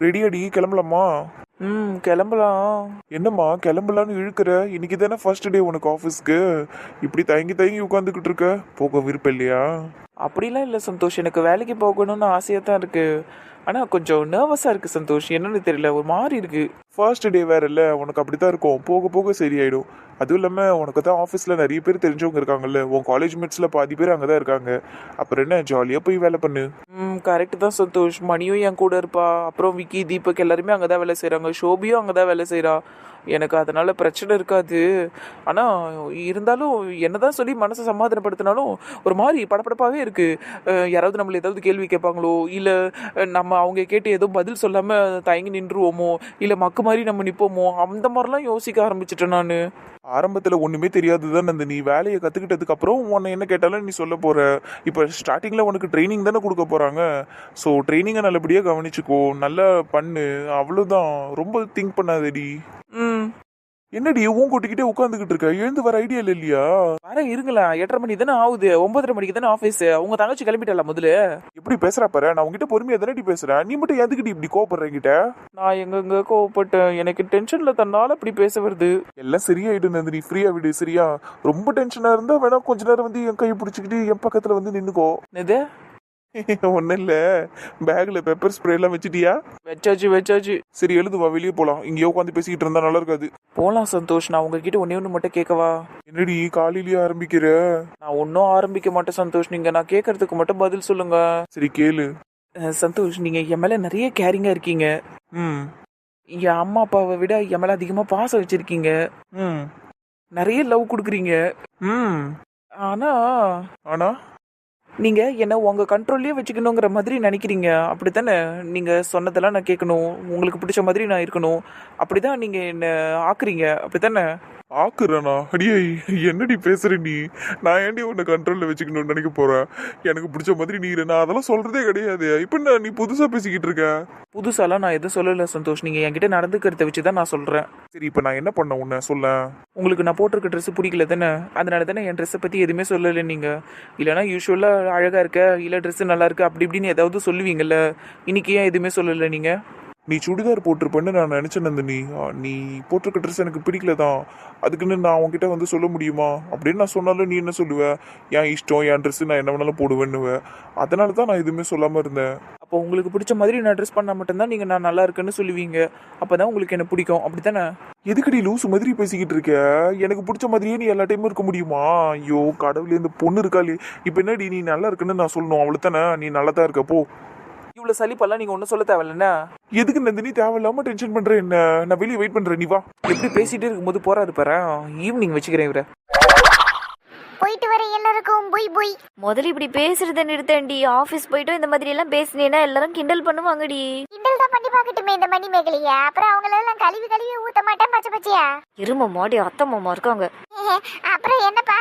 ரெடியாடி கிளம்பலாமா? கிளம்பலாம். என்னம்மா கிளம்பலான்னு இழுக்கிற? இன்னைக்கு தானே ஃபர்ஸ்ட் டே உனக்கு ஆஃபீஸ்க்கு. இப்படி தயங்கி தயங்கி உட்காந்துக்கிட்டு இருக்க. போக விருப்பம் இல்லையா? அப்படிலாம் இல்லை சந்தோஷ், எனக்கு வேலைக்கு போகணும்னு ஆசையாக தான் இருக்கு. ஆனால் கொஞ்சம் நர்வஸாக இருக்குது சந்தோஷ், என்னன்னு தெரியல, ஒரு மாதிரி இருக்கு. ஃபர்ஸ்ட் டே வேற இல்லை, உனக்கு அப்படித்தான் இருக்கும். போக போக சரியாயிடும். அதுவும் இல்லாமல் உனக்கு தான் ஆஃபீஸில் நிறைய பேர் தெரிஞ்சவங்க இருக்காங்கல்ல. உன் காலேஜ் மேட்ஸில் பாதி பேர் அங்கே தான் இருக்காங்க. அப்புறம் என்ன, ஜாலியாக போய் வேலை பண்ணு. கரெக்டு தான் சந்தோஷ், மணியும் என் கூட இருப்பா. அப்புறம் விக்கி, தீபக் எல்லாருமே அங்கே தான் வேலை செய்கிறாங்க. ஷோபியும் அங்கே தான் வேலை செய்கிறா. எனக்கு அதனால் பிரச்சனை இருக்காது. ஆனால் இருந்தாலும் என்னதான் சொல்லி மனசை சமாதானப்படுத்தினாலும் ஒரு மாதிரி படபடப்பாகவே இருக்குது. யாராவது நம்மளை ஏதாவது கேள்வி கேட்பாங்களோ, இல்லை நம்ம அவங்க கேட்டு எதுவும் பதில் சொல்லாமல் தயங்கி நின்றுவோமோ, இல்லை மக்கு மாதிரி நம்ம நிற்போமோ, அந்த மாதிரிலாம் யோசிக்க ஆரம்பிச்சிட்டேன் நான். ஆரம்பத்தில் ஒன்றுமே தெரியாதுதான் அந்த நீ வேலையை கற்றுக்கிட்டதுக்கு அப்புறம் உன்னை என்ன கேட்டாலும் நீ சொல்ல போகிற. இப்போ ஸ்டார்டிங்கில் உனக்கு ட்ரைனிங் தானே கொடுக்க போகிறாங்க. ஸோ ட்ரைனிங்கை நல்லபடியாக கவனிச்சுக்கோ, நல்லா பண்ணு, அவ்வளோதான். ரொம்ப திங்க் பண்ணாதடி. என்னடி உன் கூட்டிக்கிட்டே உட்காந்துக்கிட்டு இருக்க? எழுந்து வர ஐடியா இல்லையா? வர இருங்களா, 8:30 மணி தானே ஆகுது, 9:30 மணிக்கு தானே ஆஃபீஸ். உங்க தங்கச்சி கிளம்பிட்டால முதல்ல. எப்படி பேசுறா பாரு. நான் உங்ககிட்ட பொறுமையா தானே பேசுறேன். நீ மட்டும் எதுக்கிட்ட இப்படி கோவப்படுற என்கிட்ட? நான் எங்க கோவப்பட்டேன்? எனக்கு டென்ஷன்ல தன்னால அப்படி பேச வருது. எல்லாம் சரியாயிடும் நந்தினி, ஃப்ரீயா விடு சரியா? ரொம்ப டென்ஷனா இருந்தா வேணா கொஞ்ச நேரம் வந்து என் கையை பிடிச்சிக்கிட்டு என் பக்கத்துல வந்து நின்னுக்கோ. எது? ஒன்னும் இல்ல. பேக்ல பெப்பர் ஸ்ப்ரே எல்லாம் வச்சுட்டியா? வச்சாச்சு. சரி எழுது வா, வெளியே போலாம். இங்கேயே உட்காந்து பேசிக்கிட்டு இருந்தா நல்லா இருக்காது. போலாம் சந்தோஷ், நான் உங்ககிட்ட ஒண்ணு மட்டும் கேட்கவா? என்னடி காலையிலேயே ஆரம்பிக்கிற? நான் ஒன்னும் ஆரம்பிக்க மாட்டேன் சந்தோஷ், நீங்க நான் கேட்கறதுக்கு மட்டும் பதில் சொல்லுங்க. சரி கேளு. சந்தோஷ், நீங்க என் மேல நிறைய கேரிங்கா இருக்கீங்க. ம் என் அம்மா அப்பாவை விட என் மேல அதிகமா பாசம் வச்சிருக்கீங்க. ம் நிறைய லவ் கொடுக்குறீங்க. ம் ஆனா ஆனா நீங்க என்ன உங்க கண்ட்ரோல்லயே வச்சுக்கணுங்கிற மாதிரி நினைக்கிறீங்க, அப்படித்தானே? நீங்க சொன்னதெல்லாம் நான் கேட்கணும், உங்களுக்கு பிடிச்ச மாதிரி நான் இருக்கணும், அப்படிதான் நீங்க என்ன ஆக்குறீங்க, அப்படித்தானே? ஆக்குறனா? அடியே என்னடி பேசுற நீ? நான் ஏன்டி உன்னை கண்ட்ரோல்ல வச்சுக்கணும்னு நினைக்க போறேன்? எனக்கு பிடிச்ச மாதிரி நீ இரு. நான் அதெல்லாம் சொல்றதே கிடையாது. இப்ப நான் நீ புதுசா பேசிக்கிட்டு இருக்க. புதுசாலாம் நான் எதுவும் சொல்லல சந்தோஷ், நீங்க என்கிட்ட நடந்துக்கிறத வச்சுதான் நான் சொல்றேன். சரி இப்ப நான் என்ன பண்ண உன்னை சொல்ல? உங்களுக்கு நான் போட்டிருக்க ட்ரெஸ் பிடிக்கல தானே, அதனால தானே என் ட்ரெஸ்ஸை பத்தி எதுவுமே சொல்லலை நீங்க. இல்லைன்னா யூஸ்வலா அழகா இருக்க, இல்ல ட்ரெஸ் நல்லா இருக்கு அப்படி இப்படின்னு ஏதாவது சொல்லுவீங்கல்ல. இன்னைக்கு ஏன் எதுவுமே சொல்லல நீங்க? நீ சுடிதார் போட்டிருப்பேன்னு நான் நினைச்சேன் நந்தினி. நீ போட்டிருக்க ட்ரெஸ் எனக்கு பிடிக்கல தான். அதுக்குன்னு நான் உன்கிட்ட வந்து சொல்ல முடியுமா? அப்படின்னு நான் சொன்னாலும் நீ என்ன சொல்லுவ? என் இஷ்டம், என் ட்ரெஸ், நான் என்ன வேணாலும் போடுவேன்னுவ. அதனால தான் நான் எதுவுமே சொல்லாம இருந்தேன். அப்போ உங்களுக்கு பிடிச்ச மாதிரி நான் ட்ரெஸ் பண்ணா மட்டும்தான் நீங்க நான் நல்லா இருக்குன்னு சொல்லுவீங்க. அப்பதான் உங்களுக்கு என்ன பிடிக்கும், அப்படித்தானே? எதுக்கடி லூசு மாதிரி பேசிக்கிட்டு இருக்க? எனக்கு பிடிச்ச மாதிரியே நீ எல்லா டைமும் இருக்க முடியுமா? ஐயோ கடவுளே, இந்த பொண்ணு இருக்காளே. இப்போ என்னடி நீ நல்லா இருக்குன்னு நான் சொல்லணும், அவளு தானே? நீ நல்லா தான் இருக்க போ. இவ்வளவு சலிப்பெல்லாம் நீங்க ஒன்னும் சொல்ல தேவையில்லண்ணா. எதுக்கு நந்தினி தேவையில்லாம டென்ஷன் பண்ற என்ன? நான் வெளியே வெயிட் பண்றேன், நீ வா. எப்படி பேசிட்டே இருக்கும்போது போறாரு பாரு. ஈவினிங் வச்சுக்கிறேன் இவரை. போயிட்டு வர எல்லாருக்கும் போய் போய். முதல்ல இப்படி பேசுறத நிறுத்தண்டி. ஆபீஸ் போயிட்டு இந்த மாதிரி எல்லாம் பேசினேன்னா எல்லாரும் கிண்டல் பண்ணுவாங்கடி. கிண்டல் தான் பண்ணி பாக்கட்டுமே இந்த மணி மேகலையா. அப்புறம் அவங்களெல்லாம் கழுவி கழுவி ஊத்த மாட்டேன் பச்சை பச்சையா. இரும மாடி அத்தை மாமா இருக்காங்க. அப்புறம் என்னப்பா,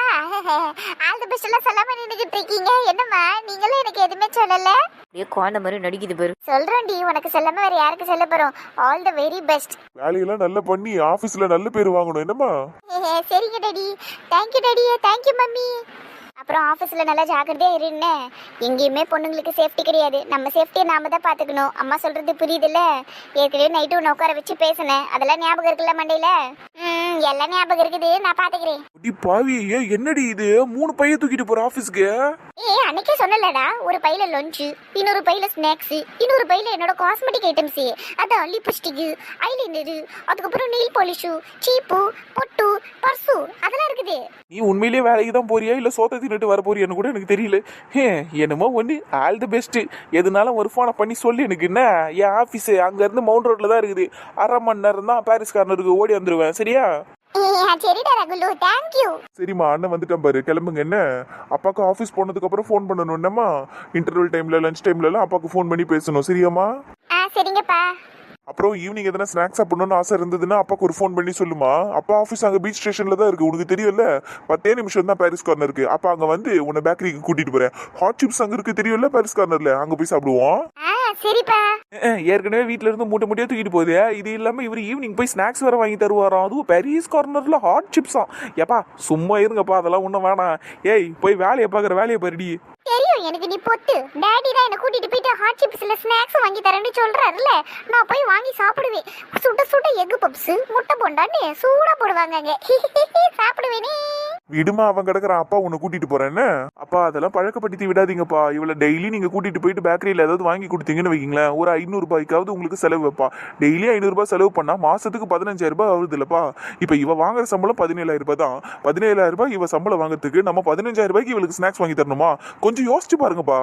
ஆல் தி பெஸ்ட் எல்லாம் சொல்லாம நின்னுகிட்டு இருக்கீங்க. என்னம்மா நீங்களும் எனக்கு எதுவுமே சொல்லல? அப்படியே குழந்தை மாதிரி நடிக்குது பாரு. சொல்றேன்டி, உனக்கு சொல்லாம வேற யாருக்கு சொல்ல போறோம்? All the very best. வேலையெல்லாம் நல்லா பண்ணி ஆபீஸ்ல நல்ல பேர் வாங்கணும் என்னம்மா? சரிங்க daddy. Thank you daddy. Thank you mummy. அப்புறம் ஆஃபீஸில் நல்லா ஜாக்கிரதையாக இருன்னு. எங்கேயுமே பொண்ணுங்களுக்கு சேஃப்டி கிடையாது. நம்ம சேஃப்டியை நாம தான் பார்த்துக்கணும். அம்மா சொல்கிறது புரியுதுல்ல? ஏற்கனவே நைட்டு ஒன்று உட்கார வச்சு பேசினேன், அதெல்லாம் ஞாபகம் இருக்குல்ல மண்டையில்? எல்லாம் ஞாபகம் இருக்குது, நான் பார்த்துக்கிறேன். பாவி, என்னடி இது 3 பைய தூக்கிட்டு போற ஆபீஸ்க்கு? அன்னைக்கே சொன்னலடா, ஒரு பையில லஞ்சு, இன்னொரு பையில ஸ்நாக்ஸ், இன்னொரு பையில என்னோட காஸ்மெட்டிக் ஐட்டம்ஸ், அதான் லிப்ஸ்டிக், ஐலைனரு, அதுக்கப்புறம் நெயில் பாலிஷு, சீப்பு, பொட்டு, பர்சு, அதெல்லாம் இருக்குது. நீ உண்மையிலேயே வேலைக்கு தான் போறியா இல்ல சோத்த தின்னுட்டு வர போறியான்னு கூட எனக்கு தெரியல. என்னமோ ஒண்ணு, ஆல் தி பெஸ்ட். எதுனாலும் ஒரு ஃபோனை பண்ணி சொல்லி எனக்கு என்ன. என் ஆபீஸ் அங்க இருந்து மவுண்ட் ரோட்ல தான் இருக்குது. 1/2 மணி நேரம் தான் பாரிஸ் கார்னருக்கு ஓடி வந்துருவேன், சரியா? சரிடா ரகுலு, தேங்க்யூ. சரிம்மா, அண்ணன் வந்துட்டான் பாரு, கிளம்புங்க. என்ன அப்பாக்கு ஆஃபீஸ் போனதுக்கு அப்புறம் ஃபோன் பண்ணணும் என்னம்மா? இன்டர்வல் டைம்ல, லஞ்ச் டைம்ல எல்லாம் அப்பாக்கு ஃபோன் பண்ணி பேசணும், சரியாம்மா? சரிங்கப்பா. அப்புறம் ஈவினிங் எதனா ஸ்நாக்ஸ் சாப்பிடணும்னு ஆசை இருந்ததுன்னா அப்பாக்கு ஒரு ஃபோன் பண்ணி சொல்லுமா. அப்பா ஆஃபீஸ் அங்கே பீச் ஸ்டேஷன்ல தான் இருக்கு, உனக்கு தெரியும்ல? 10 நிமிஷம் தான் பாரிஸ் கார்னர் இருக்கு. அப்ப அங்க வந்து உன்னை பேக்கரிக்கு கூட்டிட்டு போறேன். ஹாட் சிப்ஸ் அங்க இருக்கு, தெரியும்ல? பாரிஸ் கார்னர்ல அங்க போய் சாப்பிடுவோம். சரிப்பா. ஏற்கனவே வீட்ல இருந்து மூட்டை மூட்டையா தூக்கிட்டு போகுது. இது இல்லாம இவர் ஈவினிங் போய் ஸ்நாக்ஸ் வேற வாங்கி தருவாராம். அதுவும் பெரிஸ் கார்னர்ல ஹாட் சிப்ஸாம். ஏப்பா சும்மா இருங்கப்பா, அதெல்லாம் ஒண்ணும் வேணாம். ஏய் போய் வேலையை பாக்குற வேலையை பாருடி. தெரியும் எனக்கு நீ பொத்து. டாடி தான் என்ன கூட்டிட்டு போயிட்டு ஹாட் சிப்ஸ்ல ஸ்நாக்ஸ் வாங்கி தரேன்னு சொல்றாருல்ல, நான் போய் வாங்கி சாப்பிடுவேன். சுட சுட எக் பப்ஸ் முட்டை போண்டான்னு சூடா போடுவாங்க அங்க. சாப்பிடுவேனே. விடுமா, அவன் கிடக்குறான். அப்பா உன்னை கூட்டிட்டு போறேன்னு. அப்பா அதெல்லாம் பழக்கப்படுத்தி விடாதீங்கப்பா. இவளை டெய்லி நீங்க கூட்டிட்டு போயிட்டு பேக்கரியில ஏதாவது வாங்கி கொடுத்தீங்கன்னு வைங்களேன், ஒரு 500 ரூபாய்க்காவது உங்களுக்கு செலவு வைப்பா. டெய்லி 500 ரூபாய் செலவு பண்ணா மாசத்துக்கு 15,000 ரூபாய் ஆகுது இல்லப்பா. இப்ப இவ வாங்குற சம்பளம் 17,000 ரூபாய் தான். 17,000 ரூபாய் இவ சம்பளம் வாங்குறதுக்கு நம்ம 15,000 ரூபாய்க்கு இவளுக்கு ஸ்நாக்ஸ் வாங்கி தரணுமா? கொஞ்சம் யோசிச்சு பாருங்கப்பா.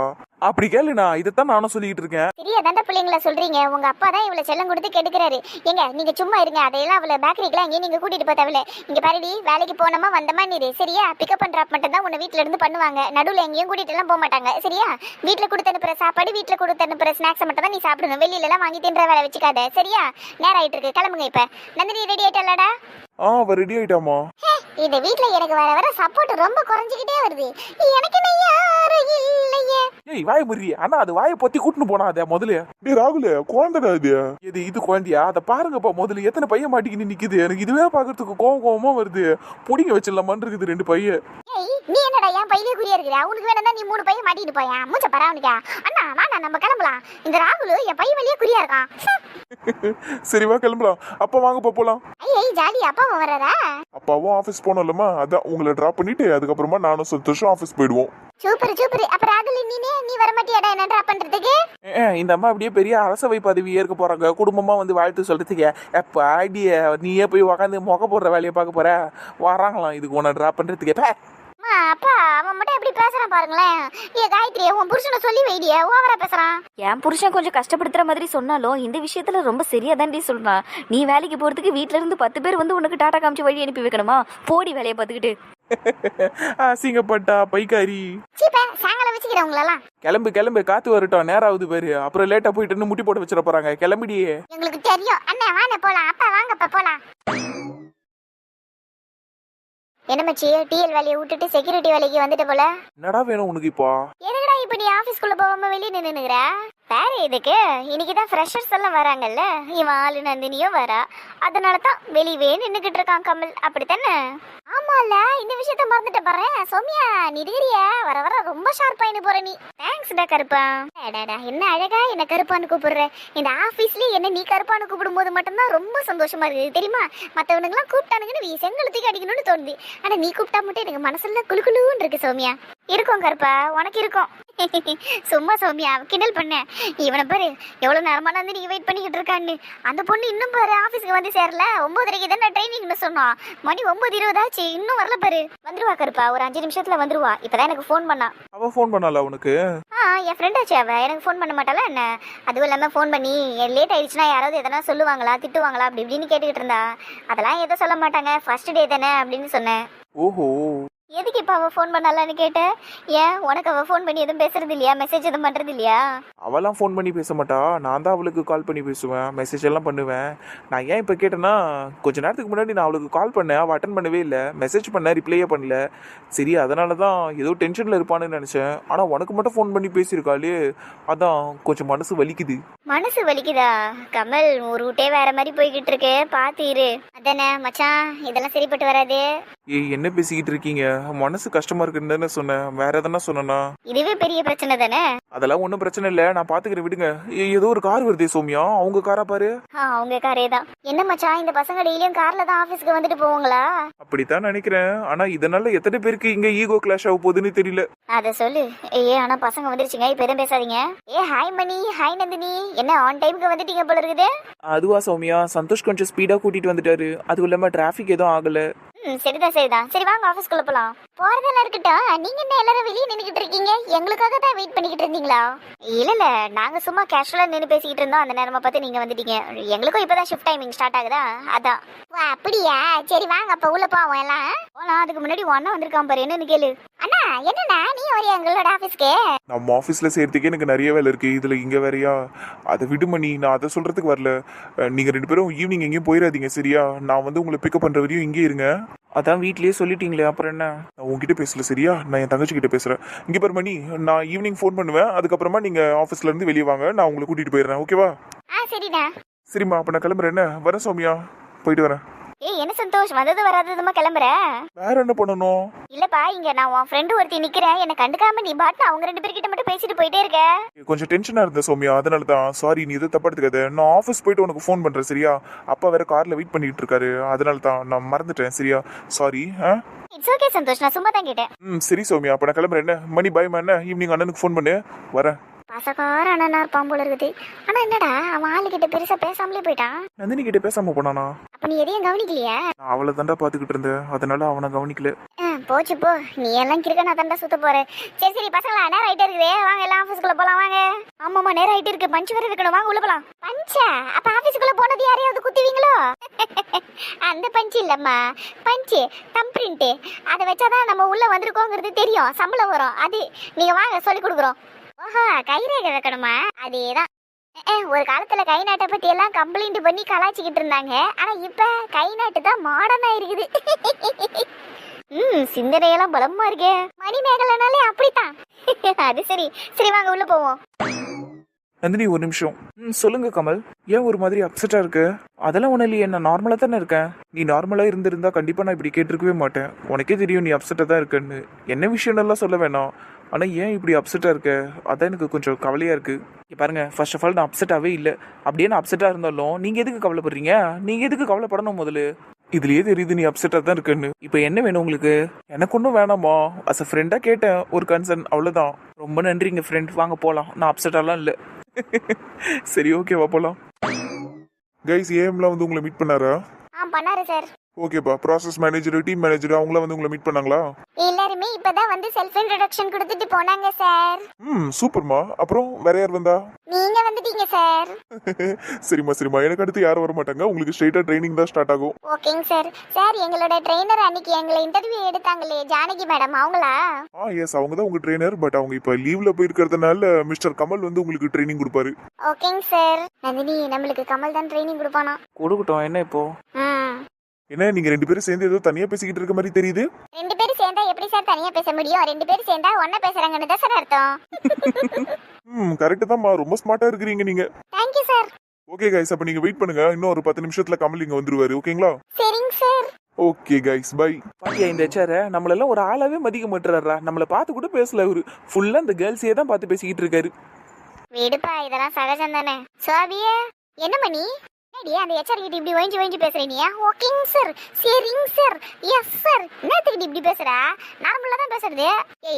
அப்படி கேளுண்ணா, இதைத்தான் நானும் சொல்லிட்டு இருக்கேன். தெரியாதாண்ட பிள்ளைங்கள சொல்றீங்க. உங்க அப்பா தான் இவளை செல்லம் கொடுத்து கெடுக்கிறாரு. ஏங்க நீங்க சும்மா இருங்க. அதையெல்லாம் அவளை பேக்கரிக்கெல்லாம் எங்கேயும் நீங்க கூட்டிட்டு போத்தவில்ல. இங்க பாருடி, வேலைக்கு போனோமா வந்தமா நீரு சரியா? பிக்கப் அண்ட் ட்ராப் மட்டும் தான் உன்னை வீட்டுல இருந்து பண்ணுவாங்க. நடுவில் எங்கேயும் கூட்டிட்டு எல்லாம் போக மாட்டாங்க சரியா? வீட்டுல கொடுத்து அனுப்புற சாப்பாடு, வீட்டுல கொடுத்து அனுப்புற ஸ்நாக்ஸ் மட்டும் தான் நீ சாப்பிடணும். வெளியில எல்லாம் வாங்கி தின்ற வேலை வச்சுக்காத சரியா? நேரம் ஆயிட்டு இருக்கு, கிளம்புங்க. இப்ப நந்தினி ரெடி ஆயிட்டாலடா? அவ ரெடி ஆயிட்டாமா. இந்த வீட்டுல எனக்கு வர வர சப்போர்ட் ரொம்ப குறைஞ்சிக்கிட்டே வருது. எனக்கு என்ன யாரும் இல்லையே. ஏய் வாய முறி அண்ணா, அது வாயை பொத்தி கூட்டின்னு போனா அதை முதல்ல. டேய் ராகுல, குழந்தைடா இது. இது குழந்தையா? அதை பாருங்கப்பா முதல்ல. எத்தனை பையன் மாட்டிக்கின்னு நிக்குது. எனக்கு இதுவே பாக்குறதுக்கு கோவமா வருது. புடிங்க வச்சிடலாமான்னு இருக்குது 2 பையன். ஏய் நீ என்னடா என் பையிலே குறியா இருக்கிற? அவனுக்கு வேணும்னா நீ 3 பையன் மாட்டிட்டு போயா? மூச்ச பரா அவனுக்கு. அண்ணா வாண்ணா நம்ம கிளம்பலாம். இந்த ராகுல் என் பையன் வெளியே குறியா இருக்கான். சரி வா கிளம்பலாம். அப்பா வாங்கப்பா போலாம். ஐய் ஜாலி அப்பாவும் வர்றாரா? அப்பாவும் ஆபீஸ் போனோம்லமா, அதான் உங்களை டிராப் பண்ணிட்டு அதுக்கப்புறமா நானும் சந்தோஷம் ஆபீஸ் போயிடுவோம். Super super. அப்ப ராகுல் நீ வர மாட்டியாடா என்ன ட்ராப் பண்றதுக்கு? இந்த அம்மா அப்படியே பெரிய அரசவை பதவி ஏற்க போறாங்க. குடும்பமா வந்து வாழ்த்து சொல்றதுக்கு எப்ப ஐடிய நீயே போய் உக்காந்து முக போடுற வேலையை பார்க்க போற. வராங்களாம் இதுக்கு உன்னை டிராப் பண்றதுக்கு. அப்பா அவன் மட்டும் எப்படி பேசுறான் பாருங்களேன். ஏ காயத்ரி, உன் புருஷனை சொல்லி வைடியா, ஓவரா பேசுறான். என் புருஷன் கொஞ்சம் கஷ்டப்படுத்துற மாதிரி சொன்னாலும் இந்த விஷயத்துல ரொம்ப சரியா தாண்டி சொல்றான். நீ வேலைக்கு போறதுக்கு வீட்ல இருந்து 10 பேர் வந்து உனக்கு டாடா காமிச்சு வழி அனுப்பி வைக்கணுமா? போடி வேலையை பார்த்துக்கிட்டு. அசிங்கப்பட்டா பைக்காரி. சீப்பா சாயங்காலம் வச்சுக்கிறேன் உங்களெல்லாம். கிளம்பு காத்து வரட்டும். நேரம் ஆகுது பேரு. அப்புறம் லேட்டா போயிட்டு முட்டி போட்டு வச்சிட போறாங்க. கிளம்பிடியே. எங்களுக்கு தெரியும். அண்ணா வாங்க போலாம். அப்பா வாங்கப்பா போலாம். என்ன மச்சி, டிஎல் வேலையை விட்டுட்டு செக்யூரிட்டி வேலைக்கு வந்துட்டு போல? என்னடா வேணும் உனக்கு இப்போ? எதுக்குடா இப்ப நீ ஆபீஸ்க்குள்ள போகாம வெளியே நின்னுக்கிற? வேற எதுக்கு? இன்னைக்குதான் ஃப்ரெஷர்ஸ் எல்லாம் வராங்கல்ல. இவன் ஆளு நந்தினியும் வரா. அதனால தான் வெளியவே நின்னுக்கிட்டு இருக்கான் கமல். அப்படித்தானே? ஆமால, இந்த விஷயத்த மறந்துட்ட பாரு. சௌமியா நீ இருக்கிறியா? வர வர ரொம்ப ஷார்ப்பாயின்னு போற நீ. தேங்க்ஸ்டா கருப்பா. என்ன அழகா என்ன கருப்பான்னு கூப்பிடுற. இந்த ஆபீஸ்ல என்ன நீ கருப்பான்னு கூப்பிடும் போது மட்டும்தான் ரொம்ப சந்தோஷமா இருக்கு தெரியுமா? மத்தவனுங்க எல்லாம் கூப்பிட்டானுங்கன்னு நீ செங்கலத்துக்கு அடிக்கணும்னு தோணுது. ஆனா நீ கூப்பிட்டா மட்டும் எனக்கு மனசுல குளுகுளுன்னு இருக்கு சௌமியா. இருக்கும் கருப்பா, உனக்கு இருக்கும். சும்மா சௌமியா கிண்டல் பண்ண. இவனை பாரு எவ்வளவு நேரமா நந்தினி வெயிட் பண்ணிக்கிட்டு இருக்கான்னு. அந்த பொண்ணு இன்னும் பாரு ஆபீஸ்க்கு வந்து சேரல. 9:30 தானே ட்ரைனிங்னு சொன்னோம். மணி 9:20 ஆச்சு, இன்னும் வரல பாரு. வந்துருவா கருப்பா, ஒரு 5 நிமிஷத்துல வந்துருவா. இப்பதான் எனக்கு ஃபோன் பண்ணா. அவ ஃபோன் பண்ணால உனக்கு? என் ஃப்ரெண்ட் ஆச்சு அவ. எனக்கு ஃபோன் பண்ண மாட்டாளா என்ன? அதுவும் இல்லாம ஃபோன் பண்ணி லேட் ஆயிடுச்சுன்னா யாராவது எதனா சொல்லுவாங்களா, திட்டுவாங்களா அப்படி இப்படின்னு கேட்டுக்கிட்டு இருந்தா. அதெல்லாம் எதுவும் சொல்ல மாட்டாங்க, ஃபர்ஸ்ட் டே தானே அப்படின்னு சொன்னேன். ஓஹோ. எதுக்கு இப்ப அவ ஃபோன் பண்ணலான்னு கேட்டேன். ஏன் உனக்கு அவ ஃபோன் பண்ணி எதுவும் பேசுறது இல்லையா? மெசேஜ் எதுவும் பண்றது இல்லையா? அவெல்லாம் ஃபோன் பண்ணி பேச மாட்டா. நான் தான் அவளுக்கு கால் பண்ணி பேசுவேன், மெசேஜ் எல்லாம் பண்ணுவேன். நான் ஏன் இப்போ கேட்டேன்னா, கொஞ்ச நேரத்துக்கு முன்னாடி நான் அவளுக்கு கால் பண்ணேன், அவள் அட்டன் பண்ணவே இல்லை. மெசேஜ் பண்ணேன், ரிப்ளையே பண்ணல. சரி அதனால தான் ஏதோ டென்ஷனில் இருப்பான்னு நினச்சேன். ஆனால் உனக்கு மட்டும் ஃபோன் பண்ணி பேசியிருக்காளே, அதான் கொஞ்சம் மனசு வலிக்குது. மனசு வலிக்குதா? கமல் ஒரு ரூட்டே வேற மாதிரி போய்கிட்டு இருக்கு, பார்த்து இரு. அதானே மச்சான், இதெல்லாம் சரிப்பட்டு வராது. ஏய் என்ன பேசிக்கிட்டு இருக்கீங்க? மனசு கஷ்டமா இருக்குன்னு தானே சொன்னேன், வேற எதனா சொன்னா? இதுவே பெரிய பிரச்சனை தானே. அதெல்லாம் ஒன்றும் பிரச்சனை இல்லை, நான் பாத்துக்கிறேன் விடுங்க. ஏதோ ஒரு கார் வருதே சௌமியா, அவங்க காரா பாரு. அவங்க காரே தான். என்ன மச்சான், இந்த பசங்க டெய்லியும் கார்ல தான் ஆபீஸ்க்கு வந்துட்டு போவாங்களா? அப்படித்தான் நினைக்கிறேன். ஆனா இதனால எத்தனை பேருக்கு இங்க ஈகோ கிளாஷ் ஆக போகுதுன்னு தெரியல. அத சொல்லு. ஆனா பசங்க வந்துருச்சுங்க, இப்ப எதுவும் பேசாதீங்க. ஹாய் மணி, ஹாய் நந்தினி. என்ன ஆன் டைமுக்கு வந்துட்டீங்க போல இருக்குது. அதுவா சௌமியா, சந்தோஷ் கொஞ்சம் ஸ்பீடா கூட்டிட்டு வந்துட்டாரு. அதுவும் இல்லாம டிராபிக் எதுவும் ஆகல. சரிதான். சரி வாங்க ஆபீஸ்க்குள்ள போலாம். போறதெல்லாம் இருக்கட்டும், நீங்க என்ன எல்லாரும் வெளியே நின்னுக்கிட்டு இருக்கீங்க? எங்களுக்காக தான் வெயிட் பண்ணிக்கிட்டு இருந்தீங்களா? இல்ல நாங்க சும்மா கேஷுவலா நின்னு பேசிக்கிட்டு இருந்தோம். அந்த நேரமா பார்த்து நீங்க வந்துட்டீங்க. எங்களுக்கும் இப்பதான் ஷிஃப்ட் டைமிங் ஸ்டார்ட் ஆகுதா, அதான். அப்படியா? சரி வாங்க அப்ப உள்ள போவோம் எல்லாம். போலாம். அதுக்கு முன்னாடி அண்ணா வந்திருக்கான் பாரு, என்னன்னு கேளு. அண்ணா என்னண்ணா நீ வரையா எங்களோட ஆபீஸ்க்கு? நம்ம ஆஃபீஸில் செய்கிறதுக்கே எனக்கு நிறைய வேலை இருக்குது, இதில் இங்கே வேறையா? அதை விடுமணி, நான் அதை சொல்கிறதுக்கு வரல. நீங்கள் 2 பேரும் ஈவினிங் எங்கேயும் போயிடாதீங்க சரியா? நான் வந்து உங்களை பிக்கப் பண்ணுற வரையும் இங்கே இருங்க. அதான் வீட்லயே சொல்லிட்டீங்களே அப்புறம் என்ன? நான் உங்ககிட்ட பேசல சரியா, நான் என் தங்கச்சி கிட்ட பேசுறேன். இங்க பாரு மணி, நான் ஈவினிங் ஃபோன் பண்ணுவேன். அதுக்கப்புறமா நீங்க ஆஃபீஸ்ல இருந்து வெளியே வாங்க, நான் உங்களை கூட்டிட்டு போயிடுறேன். ஓகேவா? சரிண்ணா. சரிம்மா, அப்ப நான் கிளம்புறேன். என்ன வரேன் சௌமியா, போயிட்டு வரேன். என்ன சந்தோஷ், வந்தது வராததுமா கிளம்புற? வேற என்ன பண்ணணும்? இல்லப்பா, இங்க நான் உன் ஃப்ரெண்டு ஒருத்தி நிக்கிறேன், என்ன கண்டுக்காம நீ பாட்டு அவங்க 2 பேர்கிட்ட மட்டும் பேசிட்டு போயிட்டே இருக்க. கொஞ்சம் டென்ஷனா இருந்தேன் சௌமியா, அதனால தான். சாரி, நீ எதுவும் தப்பா எடுத்துக்காத. நான் ஆஃபீஸ் போயிட்டு உனக்கு ஃபோன் பண்றேன் சரியா? அப்பா வேற கார்ல வெயிட் பண்ணிட்டு இருக்காரு, அதனால தான் நான் மறந்துட்டேன் சரியா? சாரி. இட்ஸ் ஓகே சந்தோஷ், நான் சும்மா தான் கேட்டேன். சரி சௌமியா, அப்ப நான் கிளம்புறேன். என்ன மணி, பாய்மா. என்ன ஈவினிங் அண்ணனுக்கு ஃபோன் பண்ணு, வரேன். பசக்கார அண்ணனா இருப்பான் போல இருக்குது. ஆனா என்னடா அவன் ஆளுகிட்ட பெருசா பேசாமலே போயிட்டான். நந்தினி கிட்ட பேசாம போனானா? அப்ப நீ எதையும் கவனிக்கலையா? நான் அவளை தாண்டா பாத்துக்கிட்டு இருந்தேன், அதனால அவனை கவனிக்கல. போச்சு போ, நீ எல்லாம் கிறுக்க நான் தாண்டா சுத்த போறேன். சரி சரி பசங்களா, நேரம் ஆயிட்டே இருக்குதே, வாங்க எல்லாம் ஆபீஸ்க்குள்ள போலாம் வாங்க. ஆமாமா நேரம் ஆயிட்டு இருக்கு, பஞ்ச் வேற வைக்கணும், வாங்க உள்ள போலாம். பஞ்சா? அப்ப ஆபீஸ்க்குள்ள போனது யாரையாவது குத்துவீங்களோ? அந்த பஞ்சு இல்லம்மா, பஞ்சு தம் பிரிண்ட். அதை வச்சாதான் நம்ம உள்ள வந்திருக்கோங்கிறது தெரியும், சம்பளம் வரும். அது நீங்க வாங்க சொல்லி கொடுக்குறோம். ஓஹோ, கைரேகை வைக்கணுமா? அதேதான். ஒரு காலத்துல கை நாட்டை பத்தி எல்லாம் கம்ப்ளைண்ட் பண்ணி கலாச்சிக்கிட்டு இருந்தாங்க. ஆனா இப்ப கை நாட்டு தான் மாடர்னா இருக்குது. சிந்தனையெல்லாம் பலமா இருக்கே. மணிமேகலைனாலே அப்படித்தான். அது சரி சரி, வாங்க உள்ள போவோம். நந்தினி ஒரு நிமிஷம். சொல்லுங்க கமல், ஏன் ஒரு மாதிரி அப்செட்டா இருக்கு? அதெல்லாம் ஒன்றும் இல்லையே, நான் நார்மலாக தானே இருக்கேன். நீ நார்மலாக இருந்திருந்தா கண்டிப்பாக நான் இப்படி கேட்டிருக்கவே மாட்டேன். உனக்கே தெரியும் நீ அப்செட்டாக தான் இருக்கன்னு. என்ன விஷயம்லாம் சொல்ல வேணாம், ஆனால் ஏன் இப்படி அப்செட்டாக இருக்க? அதான் எனக்கு கொஞ்சம் கவலையாக இருக்குது. இங்கே பாருங்க, ஃபர்ஸ்ட் ஆஃப் ஆல் நான் அப்செட்டாகவே இல்லை. அப்படியே நான் அப்செட்டாக இருந்தாலும் நீங்கள் எதுக்கு கவலைப்படுறீங்க? நீங்கள் எதுக்கு கவலைப்படணும்? முதல்ல இதுலயே தெரியுது நீ அப்செட்டாக தான் இருக்குன்னு. இப்போ என்ன வேணும் உங்களுக்கு? எனக்கு ஒன்றும் வேணாமா, அஸ் அ ஃப்ரெண்டாக கேட்டேன், ஒரு கன்சர்ன், அவ்வளோதான். ரொம்ப நன்றிங்க ஃப்ரெண்ட், வாங்க போகலாம். நான் அப்செட்டாலாம் இல்லை. சரி ஓகேவா, போலாம். கைஸ், ஏஎம்லாம் வந்து உங்களை மீட் பண்ணாரா? பண்ணாரு சார். ஓகேப்பா. ப்ராசஸ் மேனேஜர், டீம் மேனேஜர் அவங்களாம் வந்து உங்களை மீட் பண்ணாங்களா? எல்லாருமே இப்பதான் வந்து செல்ஃப் இன்ட்ரோடக்ஷன் கொடுத்துட்டு போனாங்க சார். சூப்பர்மா. அப்புறம் வேற யார் வந்தா? நீங்க வந்துட்டீங்க சார். சரிம்மா, எனக்கு அடுத்து யாரும் வர மாட்டாங்க. உங்களுக்கு ஸ்ட்ரெயிட்டா ட்ரைனிங் தான் ஸ்டார்ட் ஆகும். ஓகேங்க சார். சார், எங்களோட ட்ரெயினர் அன்னைக்கு எங்களை இன்டர்வியூ எடுத்தாங்களே, ஜானகி மேடம், அவங்களா? எஸ், அவங்க தான் உங்க ட்ரெயினர். பட் அவங்க இப்ப லீவ்ல போயிருக்கிறதுனால மிஸ்டர் கமல் வந்து உங்களுக்கு ட்ரைனிங் கொடுப்பாரு. ஓகேங்க சார். நந்தினி, நம்மளுக்கு கமல் தான் ட்ரைனிங் கொடுப்பானா? கொடுக்கட்டும், என்ன இப்போ? என்ன நீங்க 2 பேரும் சேர்ந்து ஏதோ தனியா பேசிக்கிட்டு இருக்க மாதிரி தெரியுது. 2 பேரும் சேர்ந்தா எப்படி சார் தனியா பேச முடியும்? 2 பேரும் சேர்ந்தா ஒண்ணா பேசுறாங்கன்னு தான் சார் அர்த்தம். கரெக்ட் தான்மா, ரொம்ப ஸ்மார்ட்டா இருக்கிறீங்க நீங்க. Thank you sir. Okay guys, அப்ப நீங்க வெயிட் பண்ணுங்க. இன்னும் ஒரு 10 நிமிஷத்துல கமல் இங்க வந்துருவாரு. ஓகேங்களா? சரிங்க சார். Okay guys, by. பாத்தியா இந்த ஹெச்ஆர் நம்மளெல்லாம் ஒரு ஆளாவே மதிக்க மாட்டுறாரா? நம்மளை பார்த்து கூட பேசல, அவரு ஃபுல்லா இந்த கேர்ள்ஸையே தான் பார்த்து பேசிக்கிட்டு இருக்காரு. விடுப்பா, இதெல்லாம் சகஜம் தானே. சோபியா, என்ன மணி அந்த ஹெச்ஆர் கிட்ட இப்படி ஒழிஞ்சு பேசுறீங்க? ஓகேங்க சார், சரிங்க சார், எஸ் சார். என்னத்துக்கு இப்படி பேசுற? நார்மலா தான் பேசுறது.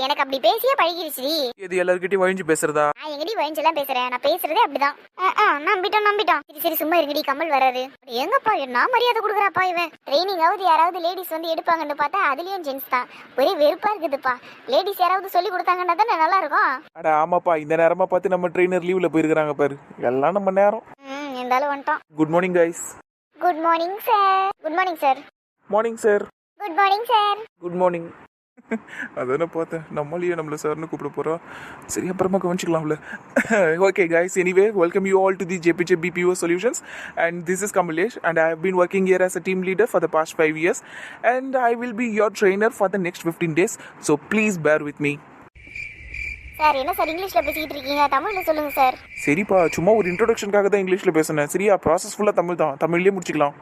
எனக்கு அப்படி பேசியே பழகிருச்சு. இது எல்லார்கிட்டயும் வழிஞ்சு பேசுறதா? நான் எங்கடி வழிஞ்செல்லாம் பேசுறேன்? நான் பேசுறதே அப்படிதான். நம்பிட்டோம். சரி சும்மா இருங்கடி, கமல் வராரு. எங்கப்பா என்ன மரியாதை கொடுக்குறாப்பா இவன். ட்ரைனிங் ஆகுது, யாராவது லேடிஸ் வந்து எடுப்பாங்கன்னு பார்த்தா அதுலயும் ஜென்ஸ் தான். ஒரே வெறுப்பா இருக்குதுப்பா. லேடிஸ் யாராவது சொல்லி கொடுத்தாங்கன்னா தானே நல்லா இருக்கும். அட ஆமாப்பா, இந்த நேரமா பார்த்து நம்ம ட்ரெயினர் லீவ்ல போயிருக்காங்க பாரு. எல்லாம் நம்ம நேரம். இருந்தாலும் வந்துட்டோம். Good morning guys. Good morning sir. Good morning sir. Morning sir. Good morning sir. Good morning. அதானே பார்த்தேன், நம்மளையே நம்மள சார்னு கூப்பிட போறா. சரி, அப்புறமா கவனிச்சுக்கலாம்ல. Okay guys, anyway, welcome you all to the JPJ BPO Solutions, and this is Kamalesh, and I have been working here as a team leader for the past 5 years, and I will be your trainer for the next 15 days, so please bear with me. Sir, என்ன sir இங்கிலீஷ்ல பேசிட்டு இருக்கீங்க? தமிழ்ல சொல்லுங்க sir. சரிப்பா, சும்மா ஒரு இன்ட்ரோடக்ஷனுக்காக தான் இங்கிலீஷ்ல பேசுனேன். சரியா? ப்ராசஸ் ஃபுல்லா தமிழ் தான், தமிழ்லயே முடிச்சுக்கலாம்.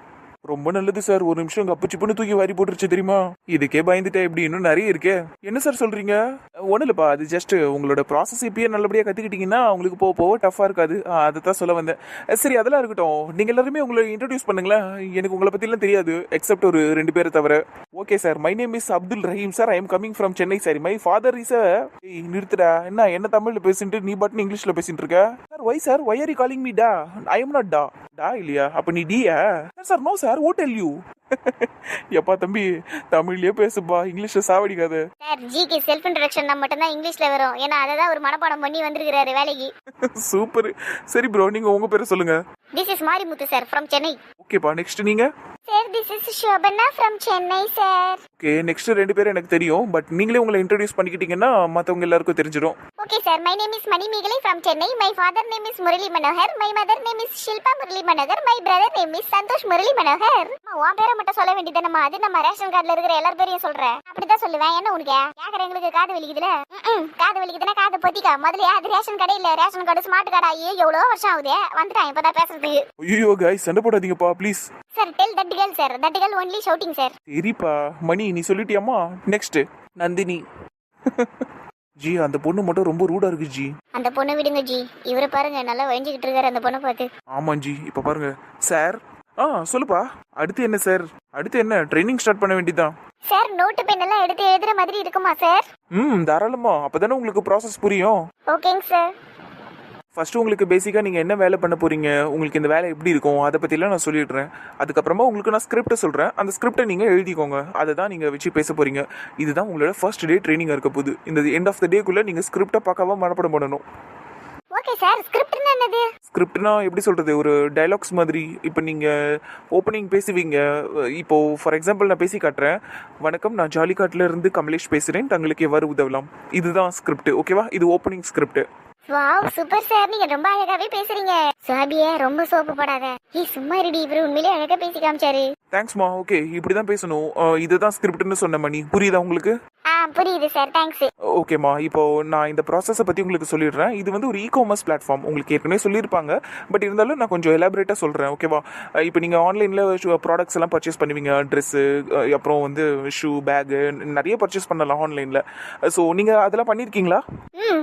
ரொம்ப நல்லது சார். ஒரு நிமிஷம், கப்பு சிப்புன்னு தூக்கி வாரி போட்டுருச்சு தெரியுமா? இதுக்கே பயந்துட்டேன். எப்படி இன்னும் நிறைய இருக்கே. என்ன சார் சொல்றீங்க? ஒன்றும் இல்லைப்பா, அது ஜஸ்ட் உங்களோட ப்ராசஸ் இப்பயே நல்லபடியாக கற்றுக்கிட்டீங்கன்னா உங்களுக்கு போக டஃப்பாக இருக்காது. அதை தான் சொல்ல வந்தேன். சரி, அதெல்லாம் இருக்கட்டும். நீங்கள் எல்லாருமே உங்களை இன்ட்ரடியூஸ் பண்ணுங்களேன். எனக்கு உங்களை பற்றிலாம் தெரியாது, எக்ஸப்ட் ஒரு 2 பேரை தவிர. Okay sir, my name is Abdul Rahim sir. I am coming from Chennai sir. My father is நிறுத்துடா. என்ன தமிழில் பேசிட்டு நீ பாட்டு இங்கிலீஷில் பேசிட்டு இருக்க? Sir, why sir, why are you calling me டா? ஐ எம் நாட் டா. டா இல்லையா? அப்போ நீ டியா? Sir, no sir, oh tell you. எப்பா தம்பி, தமிழ்லயே பேசுப்பா, இங்கிலீஷ்ல சாவடிக்காத. சார், ஜிக்கு செல்ஃப் இன்ட்ரோடக்ஷன் மட்டும் தான் இங்கிலீஷ்ல வரும். ஏன்னா அதை தான் ஒரு மனப்பாடம் பண்ணி வந்திருக்காரு வேலைக்கு. சூப்பர். சரி ப்ரோ, நீங்க உங்க பேரை சொல்லுங்க. This is Marimuthu sir, from Chennai. ஓகேப்பா நெக்ஸ்ட் நீங்க? Sir this is Shobana from Chennai sir. Okay next 2 பேரும் எனக்கு தெரியும், பட் நீங்களே உங்களை இன்ட்ரோடியூஸ் பண்ணிக்கிட்டீங்கன்னா மற்றவங்க எல்லாருக்கும் தெரிஞ்சிடும். Okay sir, my name is Manimegalai from Chennai. My father name is Murali Manohar. My mother name is Shilpa Murali Manohar. My brother name is Santhosh Murali Manohar. உன் பேரை மட்டும் சொல்ல வேண்டியதானம்மா, அது நம்ம ரேஷன் கார்டுல இருக்கிற எல்லார் பேரையும் சொல்றேன். அப்படிதான் சொல்லுவேன். என்ன உனக்கு கேக்குறவங்களுக்கு காது வலிக்குதுல? காது வலிக்குதுன்னா காது பொத்திக்கா. முதல்ல அது ரேஷன் கடை இல்ல, ரேஷன் கார்டு ஸ்மார்ட் கார்டு ஆகி எவ்வளவு வருஷம் ஆகுது. வந்துட்டான் இப்பதான் பேசுறதுக்கு. ஐயோ கைஸ் சண்டை போடாதீங்கப்பா please. Sir tell that girl sir, that girl only shouting sir. சரிப்பா மணி நீ சொல்லிட்டியாமா? நெக்ஸ்ட் நந்தினி. ஜி அந்த பொண்ணு மட்டும் ரொம்ப ரூடா இருக்கு ஜி. அந்த பொண்ணு விடுங்க ஜி, இவரை பாருங்க நல்லா வழிஞ்சுக்கிட்டு இருக்காரு அந்த பொண்ணை பார்த்து. ஆமா ஜி இப்ப பாருங்க சார். சொல்லுப்பா அடுத்து என்ன சார்? அடுத்து என்ன ட்ரைனிங் ஸ்டார்ட் பண்ண வேண்டியதான். சார் நோட்டு பென் எல்லாம் எடுத்து எழுதுற மாதிரி இருக்குமா சார்? தாராளமா, அப்பதானே உங்களுக்கு ப்ராசஸ் புரியும். ஓகேங்க சார். ஃபர்ஸ்ட் உங்களுக்கு பேசிக்கா நீங்க என்ன வேலை பண்ண போறீங்க, உங்களுக்கு இந்த வேலை எப்படி இருக்கும் அதை பத்திலாம் நான் சொல்லிடுறேன். அதுக்கப்புறமா உங்களுக்கு நான் ஸ்கிரிப்ட் சொல்றேன், அந்த ஸ்கிரிப்டை நீங்க எழுதிக்கோங்க. அதை தான் நீங்க வச்சு பேச போறீங்க. இதுதான் உங்களோட ஃபர்ஸ்ட் டே ட்ரைனிங் இருக்க போகுது. இந்த எண்ட் ஆஃப் த டேக்குள்ள நீங்க ஸ்கிரிப்டை பார்க்காம மனப்பாடம் பண்ணணும். ஓகே சார், ஸ்கிரிப்ட்னா என்னது? ஸ்கிரிப்ட்னா எப்படி சொல்றது, ஒரு டயலாக்ஸ் மாதிரி. இப்போ நீங்க ஓப்பனிங் பேசுவீங்க. இப்போ ஃபார் எக்ஸாம்பிள் நான் பேசி காட்டுறேன். வணக்கம், நான் ஜாலிகாட்ல இருந்து கமலேஷ் பேசுறேன், தங்களுக்கு எவ்வாறு உதவலாம். இதுதான் ஸ்கிரிப்ட். ஓகேவா? இது opening script. Wow super sir, நீங்க ரொம்ப அழகாவே பேசுறீங்க. சாபியே ரொம்ப சோப்பு போடாத. சும்மா ரெடி, இவரு உண்மையிலே அழகா பேசி காமிச்சாரு. தேங்க்ஸ்மா. ஓகே இப்படிதான் பேசணும். இதுதான் ஸ்கிரிப்ட்னு சொன்ன மணி, புரியுதா உங்களுக்கு? புரியுது சார், தேங்க்ஸ். ஓகேம்மா, இப்போ நான் இந்த ப்ராசஸை பற்றி உங்களுக்கு சொல்லிடுறேன். இது வந்து ஒரு இ-காமர்ஸ் பிளாட்ஃபார்ம், உங்களுக்கு ஏற்கனவே சொல்லியிருப்பாங்க. பட் இருந்தாலும் நான் கொஞ்சம் எலாபரேட்டாக சொல்கிறேன். ஓகேவா? இப்போ நீங்கள் ஆன்லைனில் ப்ராடக்ட்ஸ் எல்லாம் பர்ச்சேஸ் பண்ணுவீங்க. ட்ரெஸ்ஸு, அப்புறம் வந்து ஷூ, பேகு, நிறைய பர்ச்சேஸ் பண்ணலாம் ஆன்லைனில். ஸோ நீங்கள் அதெல்லாம் பண்ணியிருக்கீங்களா?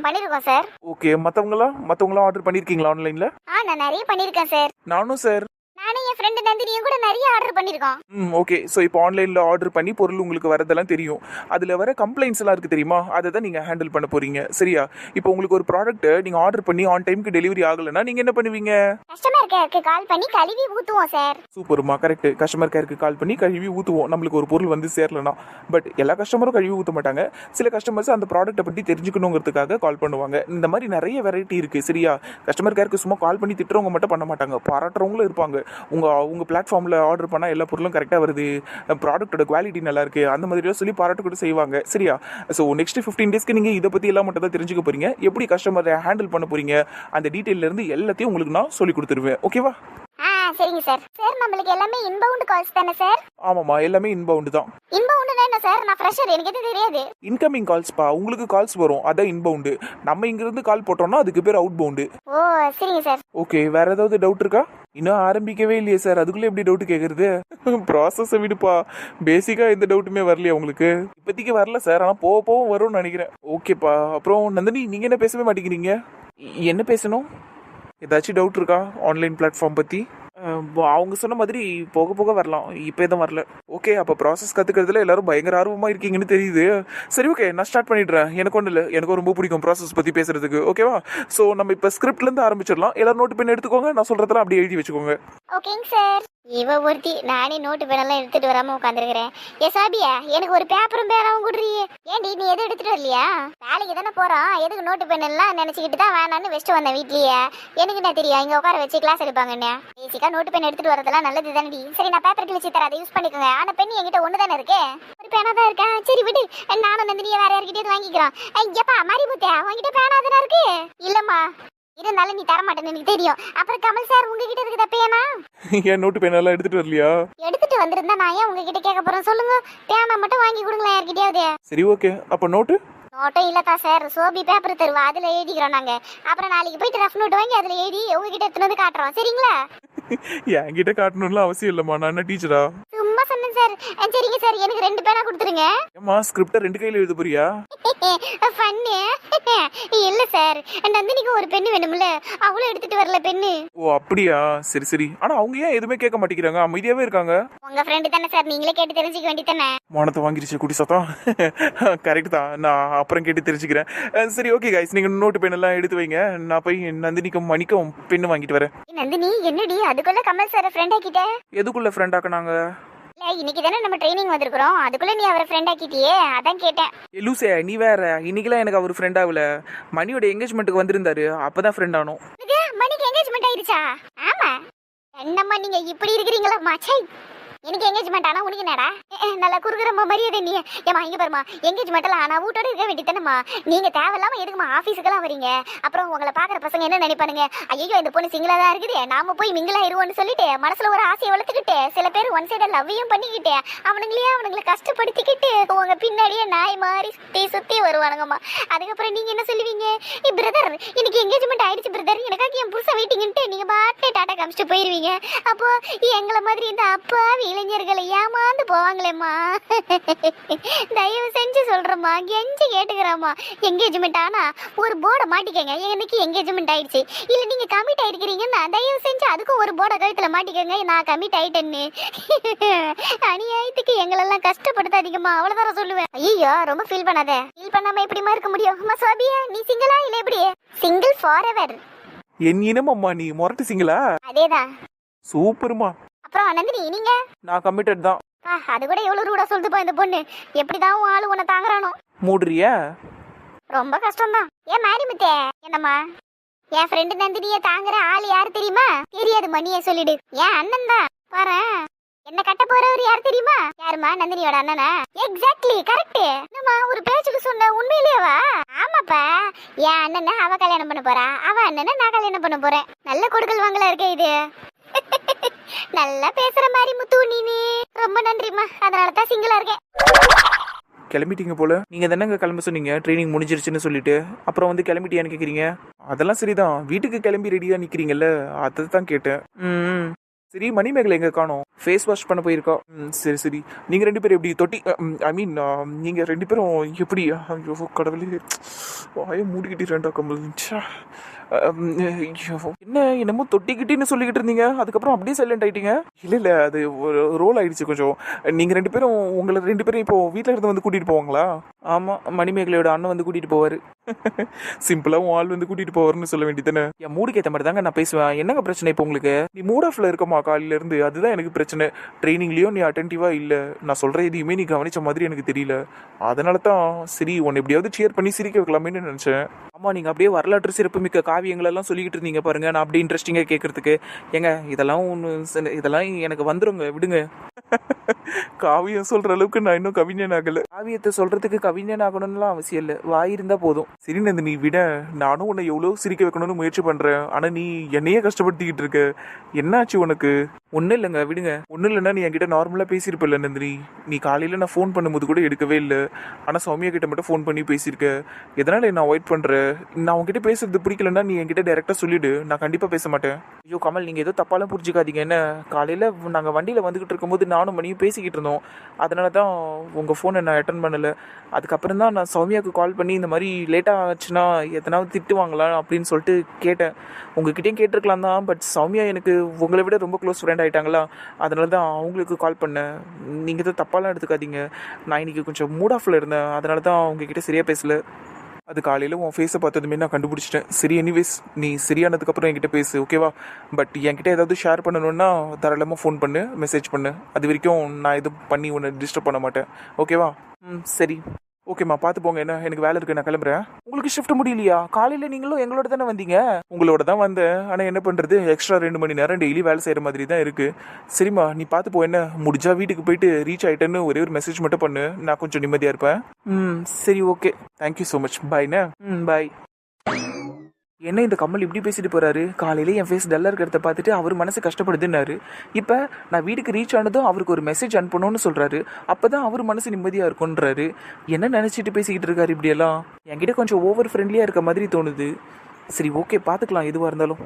பண்ணியிருக்கோம் சார். ஓகே, மற்றவங்களாம் ஆர்டர் பண்ணியிருக்கீங்களா ஆன்லைனில்? நான் நிறைய பண்ணியிருக்கேன் சார். நானும் சார். நானும் என் ஃப்ரெண்டு நந்தினியும் கூட நிறைய ஆர்டர் பண்ணியிருக்கோம். ஓகே, ஸோ இப்போ ஆன்லைனில் ஆர்டர் பண்ணி பொருள் உங்களுக்கு வரதெல்லாம் தெரியும். அதில் வர கம்ப்ளைண்ட்ஸ் எல்லாம் இருக்குது தெரியுமா, அதை தான் நீங்கள் ஹேண்டில் பண்ண போகிறீங்க. சரியா? இப்போ உங்களுக்கு ஒரு ப்ராடக்ட் நீங்கள் ஆர்டர் பண்ணி ஆன் டைமுக்கு டெலிவரி ஆகலைன்னா நீங்கள் என்ன பண்ணுவீங்க? கஸ்டமர் கேருக்கு கால் பண்ணி கழுவி ஊற்றுவோம் சார். சூப்பர்மா, கரெக்ட். கஸ்டமர் கேருக்கு கால் பண்ணி கழுவி ஊற்றுவோம் நம்மளுக்கு ஒரு பொருள் வந்து சேரலனா. பட் எல்லா கஸ்டமரும் கழுவி ஊற்ற மாட்டாங்க. சில கஸ்டமர்ஸ் அந்த ப்ராடக்ட்டை பற்றி தெரிஞ்சுக்கணுங்கிறதுக்காக கால் பண்ணுவாங்க. இந்த மாதிரி நிறைய வெரைட்டி இருக்குது. சரியா? கஸ்டமர் கேருக்கு சும்மா கால் பண்ணி திட்டுறவங்க மட்டும் பண்ண மாட்டாங்க, பாராட்டுறவங்களும் இருப்பாங்க. உங்கள் பிளாட்ஃபார்மில் ஆர்டர் பண்ணால் எல்லா பொருளும் கரெக்டாக வருது, ப்ராடக்ட்டோட குவாலிட்டி நல்லா இருக்குது, அந்த மாதிரிலாம் சொல்லி பாராட்டு கூட செய்வாங்க. சரியா? ஸோ நெக்ஸ்ட் 15 டேஸ்க்கு நீங்கள் இதை பற்றி எல்லாம் மட்டும் தான் தெரிஞ்சுக்க போகிறீங்க. எப்படி கஸ்டமரை ஹேண்டில் பண்ண போகிறீங்க, அந்த டீட்டெயிலேருந்து எல்லாத்தையும் உங்களுக்கு நான் சொல்லி கொடுத்துருவேன். ஓகேவா? சரிங்க சார். சார் நம்மளுக்கு எல்லாமே இன்பவுண்ட் கால்ஸ் தானே சார்? ஆமாம்மா, எல்லாமே இன்பவுண்டு தான். இன்பவுண்டுனா என்ன சார்? நான் ஃப்ரெஷர், எனக்கு எதுவும் தெரியாது. இன்கமிங் கால்ஸ்ப்பா, உங்களுக்கு கால்ஸ் வரும், அதான் இன்பவுண்டு. நம்ம இங்கிருந்து கால் போட்டோம்னா அதுக்கு பேர் அவுட் பவுண்டு. ஓ சரிங்க சார். ஓகே, வேற ஏதாவது டவுட் இருக்கா? இன்னும் ஆரம்பிக்கவே இல்லையே சார், அதுக்குள்ளே எப்படி டவுட் கேட்குறது? ப்ராசஸை விடுப்பா, பேசிக்காக எந்த டவுட்டுமே வரலையா உங்களுக்கு? இப்போதைக்கு வரல சார், ஆனால் போக போக வரும்னு நினைக்கிறேன். ஓகேப்பா, அப்புறம் நந்தினி நீங்கள் என்ன பேசவே மாட்டேங்கிறீங்க? என்ன பேசணும்? ஏதாச்சும் டவுட் இருக்கா ஆன்லைன் பிளாட்ஃபார்ம் பற்றி? அவங்க சொன்ன மாதிரி போக போக வரலாம், இப்போ எதுவும் வரல. ஓகே, அப்போ ப்ராசஸ் கற்றுக்கிறதுல எல்லாரும் பயங்கர ஆர்வமாக இருக்கீங்கன்னு தெரியுது. சரி ஓகே, நான் ஸ்டார்ட் பண்ணிடுறேன். எனக்கு ஒன்றும் இல்லை, எனக்கு ரொம்ப பிடிக்கும் ப்ராசஸ் பற்றி பேசுறதுக்கு. ஓகேவா? ஸோ நம்ம இப்போ ஸ்கிரிப்ட்லேருந்து ஆரம்பிச்சிடலாம். எல்லாரும் நோட்டு பென் எடுத்துக்கோங்க, நான் சொல்கிறதெல்லாம் அப்படியே எழுதி வச்சுக்கோங்க. ஓகேங்க சார். இவ ஒருத்தி நானே நோட்டு பேனெல்லாம் எடுத்துட்டு வராம உட்காந்துருக்கிறேன். சாபியா, எனக்கு ஒரு பேப்பரும் பேனாவும் கொடுறியே. ஏன்டி நீ எதுவும் எடுத்துட்டு வரலையா? வேலைக்கு தானே போறோம், எதுக்கு நோட்டு பென் எல்லாம் நினைச்சுக்கிட்டு தான் வேணான்னு வச்சுட்டு வந்தேன் வீட்லயே. எனக்கு என்ன தெரியும் இங்க உட்கார வச்சு கிளாஸ் எடுப்பாங்கன்னு. பேசிக்கா நோட்டு பென் எடுத்துட்டு வரதெல்லாம் நல்லது தானடி. சரி நான் பேப்பர் கிழிச்சு தர, அதை யூஸ் பண்ணிக்கோங்க. ஆனா பென் என்கிட்ட ஒண்ணு தானே இருக்கு, ஒரு பேனா தான் இருக்கேன். சரி விடு, நானும் நந்தினியை வேற யார்கிட்டயாவது வாங்கிக்கிறோம். ஐயப்பா மாரிமுத்தே, உங்ககிட்ட பேனா தானே இருக்கு? இல்லம்மா, இருந்தாலும் நீ தரமாட்டேன்னு எனக்கு தெரியும். அப்புறம் கமல் சார் உங்ககிட்ட இருக்குதா பேனா? ஏன் நோட்டு பேனெல்லாம் எடுத்துட்டு வரலையா? எடுத்துட்டு வந்திருந்தா நான் ஏன் உங்ககிட்ட கேட்க போறேன் சொல்லுங்க. பேனா மட்டும் வாங்கி கொடுங்களேன் யார்கிட்டயாவது. சரி ஓகே, அப்போ நோட்டு நோட்டும் இல்லத்தா சார், சோபி பேப்பர் தருவா, அதுல எழுதிக்கிறோம் நாங்க. அப்புறம் நாளைக்கு போயிட்டு ரஃப் நோட் வாங்கி அதுல எழுதி உங்ககிட்ட எடுத்துட்டு வந்து காட்டுறோம். சரிங்களா? என்கிட்ட காட்டணும்லாம் அவசியம் இல்லைம்மா, நான் என்ன டீச்சரா? சும்மா சொன்னேன் சார். சரிங்க சார், எனக்கு 2 பேனா கொடுத்துருங்க. ஏம்மா ஸ்கிரிப்டை 2 கையில் எழுத போறியா? ஃபன்னு. இல்ல சார், நந்தினிக்கு ஒரு பெண்ணு வேணும்ல, அவளும் எடுத்துட்டு வரல பெண்ணு. ஓ அப்படியா, சரி சரி. ஆனா அவங்க ஏன் எதுவுமே கேட்க மாட்டேங்கிறாங்க, அமைதியாவே இருக்காங்க? உங்க ஃப்ரெண்டு தானே சார், நீங்களே கேட்டு தெரிஞ்சுக்க வேண்டியதானே. மானத்தை வாங்கிருச்சு குடி சத்தம். கரெக்ட் தான், நான் அப்புறம் கேட்டு தெரிஞ்சுக்கிறேன். சரி ஓகே கைஸ், நீங்க நோட்டு பென் எல்லாம் எடுத்து வைங்க, நான் போய் நந்தினிக்கும் மணிக்கும் பெண்ணு வாங்கிட்டு வரேன். நந்தினி என்னடி அதுக்குள்ள கமல் சார் ஃப்ரெண்ட் ஆக்கிட்ட? எதுக்குள்ள ஃப்ரெண்ட் ஆக்கினாங்க? இல்ல இன்னைக்கு தானே நம்ம ட்ரைனிங் வந்திருக்கிறோம், அதுக்குள்ள நீ அவரை ஃப்ரெண்ட் ஆக்கிட்டியே, அதான் கேட்டேன். லூசே நீ வேற, இன்னைக்கெல்லாம் எனக்கு அவர் ஃப்ரெண்ட் ஆகல. மணியோட என்கேஜ்மெண்ட்டுக்கு வந்திருந்தாரு, அப்பதான் ஃப்ரெண்ட் ஆனோம். மணிக்கு என்கேஜ்மெண்ட் ஆயிருச்சா? ஆமா. என்னம்மா நீங்க இப்படி இருக்கிறீங்களா மாச்சை? எனக்கு எங்கேஜ்மெண்ட் ஆனா உனக்கு என்னடா? நல்லா குறுகுறம்மா மரியாதை நீ. ஏமா இங்க பாருமா, எங்கேஜ்மெண்ட் எல்லாம் ஆனா வீட்டோட இருக்க வேண்டியதானம்மா. நீங்க தேவையில்லாம எதுக்குமா ஆபீஸுக்கெல்லாம் வரீங்க? அப்புறம் உங்களை பாக்குற பசங்க என்ன நினைப்பானுங்க? ஐயோ இந்த பொண்ணு சிங்கிளா தான் இருக்குது, நாம போய் மிங்கிளா இருவோம்னு சொல்லிட்டு மனசுல ஒரு ஆசையை வளர்த்துக்கிட்டு சில பேர் ஒன் சைட லவ்வையும் பண்ணிக்கிட்டு அவனுங்களை கஷ்டப்படுத்திக்கிட்டு உங்க பின்னாடியே நாய் மாதிரி சுத்தி சுத்தி வருவானுங்கம்மா. அதுக்கப்புறம் நீங்க என்ன சொல்லுவீங்க? பிரதர் இன்னைக்கு எங்கேஜ்மெண்ட் ஆயிடுச்சு பிரதர், எனக்காக என் புருஷன் வெயிட்டிங்ட்டு நீங்க பாட்டே டாட்டா காமிச்சிட்டு போயிருவீங்க. அப்போ எங்களை மாதிரி இந்த அப்பாவி இளைஞர்களை ஏமாந்து போவாங்களேம்மா. தயவு செஞ்சு சொல்றேம்மா, கெஞ்சி கேட்டுக்கிறேம்மா, எங்கேஜ்மெண்ட் ஆனா ஒரு போர்டை மாட்டிக்கங்க, எனக்கு எங்கேஜ்மெண்ட் ஆயிடுச்சு. இல்ல நீங்க கமிட் ஆயிருக்கிறீங்கன்னா தயவு செஞ்சு அதுக்கும் ஒரு போர்டை கழுத்துல மாட்டிக்கங்க, நான் கமிட் ஆயிட்டேன்னு. அநியாயத்துக்கு எங்களெல்லாம் கஷ்டப்படுத்தாதீங்கம்மா, அவ்வளவுதான் சொல்லுவேன். ஐயோ ரொம்ப ஃபீல் பண்ணாத. ஃபீல் பண்ணாம எப்படிமா இருக்க முடியும்? அம்மா சோபியா நீ சிங்கிளா இல்ல எப்படி? Single for ever. என் இனமம்மா நீ மொரட்டு சிங்களா? அதேதான். சூப்பர்மா. அப்புறம் நந்தினி நீங்க? நான் கமிட்டட் தான். அது கூட எவ்வளவு ரூடா சொல்லுதுப்பா இந்த பொண்ணு. எப்படிதான் உன் ஆளு உன்னை தாங்குறானோ. மூடுறியா? ரொம்ப கஷ்டம்தான். ஏன் மாரிமுத்தே என்னம்மா? என் ஃப்ரெண்டு நந்தினிய தாங்குற ஆள் யாரு தெரியுமா? தெரியாது மணியே சொல்லிடு. என் அண்ணன் தான். பாரு என்ன கட்ட போறவர் யார் தெரியுமா? யாருமா? நந்தினியோட அண்ணனா? Exactly correct. என்னம்மா ஒரு பேச்சுக்கு சொன்ன உண்மையிலேவா? ஆமாப்பா, என் அண்ணனை அவ கல்யாணம் பண்ண போறா, அவ அண்ணனை நான் கல்யாணம் பண்ண போறேன். நல்ல கொடுக்கல் வாங்கல இருக்கே இது. நல்லா பேசுற மாதிரி முத்து நீனு. ரொம்ப நன்றிம்மா, அதனாலதான் சிங்கிளா இருக்கேன். கிளம்பிட்டீங்க போல. நீங்க தானங்க கிளம்ப சொன்னீங்க ட்ரைனிங் முடிஞ்சிருச்சுன்னு சொல்லிட்டு, அப்புறம் வந்து கிளம்பிட்டியான்னு கேக்குறீங்க. அதெல்லாம் சரிதான், வீட்டுக்கு கிளம்பி ரெடியா நிக்கிறீங்கல்ல, அதை தான் கேட்டேன். சரி மணிமேகலை எங்க காணோம்? ஃபேஸ் வாஷ் பண்ண போயிருக்கா. சரி சரி, நீங்க ரெண்டு பேரும் எப்படி தொட்டி ஐ மீன் நீங்க ரெண்டு பேரும் எப்படி? ஐயோ கடவுளே, வாயை மூடிக்கிட்டு ரெண்டா கமல். என்ன என்னமோ தொட்டிக்கிட்டின்னு சொல்லிக்கிட்டு இருந்தீங்க, அதுக்கப்புறம் அப்படியே சைலண்ட் ஆயிட்டீங்க. இல்ல அது ஒரு ரோல் ஆயிடுச்சு கொஞ்சம். நீங்க ரெண்டு பேரும் உங்களை ரெண்டு பேரும் இப்போ வீட்டுல இருந்து வந்து கூட்டிட்டு போவாங்களா? ஆமா, மணிமேகலையோட அண்ணன் வந்து கூட்டிட்டு போவாரு. சிம்பிளா உன் ஆள் வந்து கூட்டிட்டு போவாருன்னு சொல்ல வேண்டியதானே? என் மூடுக்கு ஏற்ற மாதிரி தாங்க நான் பேசுவேன். என்னங்க பிரச்சனை இப்போ உங்களுக்கு? நீ மூட் ஆஃப்ல இருக்கமா காலையில இருந்து, அதுதான் எனக்கு பிரச்சனை. ட்ரைனிங்லயும் நீ அட்டென்டிவா இல்ல, நான் சொல்ற எதையுமே நீ கவனிச்ச மாதிரி எனக்கு தெரியல. அதனால தான் சரி உன்னை எப்படியாவது சியர் பண்ணி சிரிக்க வைக்கலாமேன்னு நினைச்சேன். ஆமா, நீங்க அப்படியே வரலாற்று சிறப்புமிக்க காவியங்கள் எல்லாம் சொல்லிக்கிட்டு இருந்தீங்க பாருங்க, நான் அப்படியே இன்ட்ரெஸ்டிங்கா கேட்கறதுக்கு. ஏங்க இதெல்லாம் எனக்கு வந்துருங்க, விடுங்க. காவியம் சொல்ற அளவுக்கு நான் இன்னும் கவிஞன் ஆகல. காவியத்தை சொல்றதுக்கு கவிஞன் ஆகணும்லாம் அவசியம் இல்லை, வாய் இருந்தா போதும். சரி நந்தினி விட, நானும் உன்னை எவ்வளவு சிரிக்க வைக்கணும்னு முயற்சி பண்றேன், ஆனா நீ என்னையே கஷ்டப்படுத்திக்கிட்டு இருக்க. என்னாச்சு உனக்கு? ஒன்றும் இல்லைங்க, விடுங்க. ஒன்றும் இல்லைன்னா நீ என்கிட்ட நார்மலாக பேசியிருப்பில்ல நந்தினி. நீ காலையில் நான் ஃபோன் பண்ணும்போது கூட எடுக்கவே இல்லை, ஆனால் சௌமியா கிட்ட மட்டும் ஃபோன் பண்ணி பேசியிருக்க. எதனால் என்ன அவாய்ட் பண்ணுற? நான் உங்ககிட்ட பேசுறது பிடிக்கலன்னா நீ என்கிட்ட டைரெக்டாக சொல்லிவிடு, நான் கண்டிப்பாக பேச மாட்டேன். ஐயோ கமல், நீங்கள் ஏதோ தப்பாலாம் புரிஞ்சுக்காதீங்க. என்ன, காலையில் நாங்கள் வண்டியில் வந்துக்கிட்டு இருக்கும்போது நானும் மணியும் பேசிக்கிட்டு இருந்தோம், அதனால தான் உங்கள் ஃபோனை நான் அட்டன் பண்ணலை. அதுக்கப்புறம் தான் நான் சௌமியாவுக்கு கால் பண்ணி இந்த மாதிரி லேட்டாக ஆச்சுன்னா எத்தனாவது திட்டுவாங்களா அப்படின்னு சொல்லிட்டு கேட்டேன். உங்ககிட்டயும் கேட்டிருக்கலாம் தான், பட் சௌமியா எனக்கு உங்களை விட ரொம்ப க்ளோஸ் ஃப்ரெண்ட் ஆகிட்டாங்களா, அதனால தான் அவங்களுக்கு கால் பண்ணேன். நீங்கள் எதுவும் தப்பாலாம் எடுத்துக்காதீங்க. நான் இன்றைக்கி கொஞ்சம் மூட் ஆஃபில் இருந்தேன், அதனால தான் உங்ககிட்ட சரியாக பேசல. அது காலையில் உன் ஃபேஸை பார்த்ததுமே நான் கண்டுபிடிச்சிட்டேன். சரி எனிவேஸ், நீ சரியானதுக்கப்புறம் என்கிட்ட பேசு, ஓகேவா? பட் என்கிட்ட ஏதாவது ஷேர் பண்ணணுன்னா தாராளமாக ஃபோன் பண்ணு, மெசேஜ் பண்ணு. அது வரைக்கும் நான் எதுவும் பண்ணி உன்னை டிஸ்டர்ப் பண்ண மாட்டேன், ஓகேவா? சரி ஓகேம்மா, பார்த்து போங்க. என்ன, எனக்கு வேலை இருக்கு, நான் கிளம்புறேன். உங்களுக்கு ஷிஃப்ட் முடியலையா? காலையில் நீங்களும் எங்களோட தானே வந்தீங்க? உங்களோட தான் வந்தேன், ஆனால் என்ன பண்ணுறது, எக்ஸ்ட்ரா 2 மணி நேரம் டெய்லி வேலை செய்கிற மாதிரி தான் இருக்குது. சரிம்மா, நீ பார்த்து போ. என்ன, முடிஞ்சா வீட்டுக்கு போயிட்டு ரீச் ஆகிட்டேன்னு ஒரே ஒரு மெசேஜ் மட்டும் பண்ணு, நான் கொஞ்சம் நிம்மதியாக இருப்பேன். சரி ஓகே, தேங்க்யூ ஸோ மச். பாய்ண்ணே. பாய். என்ன இந்த கமல் இப்படி பேசிட்டு போறாரு? காலையில என் ஃபேஸ் டல்லா இருக்கிறத பார்த்துட்டு அவர் மனசு கஷ்டப்படுதுன்னாரு. இப்போ நான் வீட்டுக்கு ரீச் ஆனதும் அவருக்கு ஒரு மெசேஜ் அனுப்பணும்னு சொல்றாரு. அப்பதான் அவர் மனசு நிம்மதியா இருக்கும்ன்றாரு. என்ன நினைச்சிட்டு பேசிக்கிட்டு இருக்காரு இப்படியெல்லாம்? என்கிட்ட கொஞ்சம் ஓவர் ஃப்ரெண்ட்லியா இருக்க மாதிரி தோணுது. சரி ஓகே, பார்த்துக்கலாம் எதுவாக இருந்தாலும்.